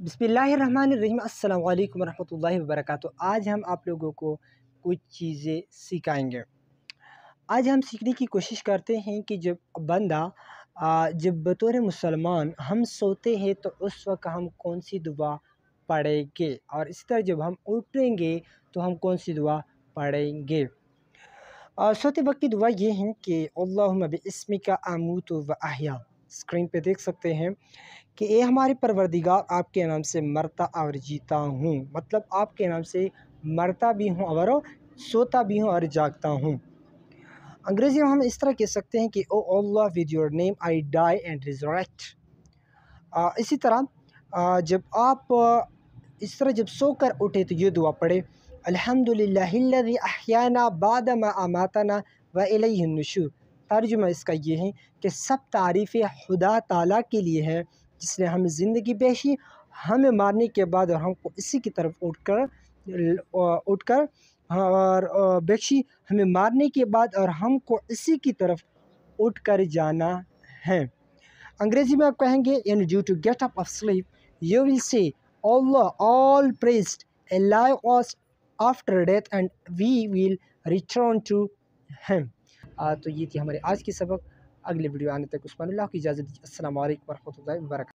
बिस्मिल्लाहिर्रहमानिर्रहीम अस्सलाम वालेकुम रहमतुल्लाहि व बरकातुहू। आज हम आप लोगों को कुछ चीज़ें सिखाएंगे। आज हम सीखने की कोशिश करते हैं कि जब बतौर मुसलमान हम सोते हैं तो उस वक्त हम कौन सी दुआ पढ़ेंगे, और इसी तरह जब हम उठेंगे तो हम कौन सी दुआ पढ़ेंगे। सोते वक्त की दुआ ये है कि अल्लाहुम्मा बिइस्मिका अमूतु व अहया। स्क्रीन पे देख सकते हैं कि ए हमारे परवरदिगार, आपके नाम से मरता और जीता हूँ, मतलब आपके नाम से मरता भी हूँ और सोता भी हूँ और जागता हूँ। अंग्रेज़ी में हम इस तरह कह सकते हैं कि oh Allah, with your name I die and resurrect. इसी तरह जब आप इस तरह जब सोकर उठे तो ये दुआ पढ़े, अल्हम्दुलिल्लाहिल्लज़ी अहयाना बाद मा अमातना व इलैहिन नुशूर। तर्जुमा इसका ये है कि सब तारीफ़ें खुदा ताला के लिए है जिसने हमें ज़िंदगी बख्शी, हमें मारने के बाद और हमको इसी की तरफ उठकर और बख्शी, हमें मारने के बाद और हमको इसी की तरफ उठकर जाना है। अंग्रेजी में आप कहेंगे, in due to get up of sleep you will say Allah all praised alive us after death and we will return to him. तो ये थी हमारे आज की सबक। अगले वीडियो आने तक उस्मान अल्लाह की इजाज़त दीजिए। अस्सलाम वालेकुम रहमतुल्लाहि व बरकातुहू।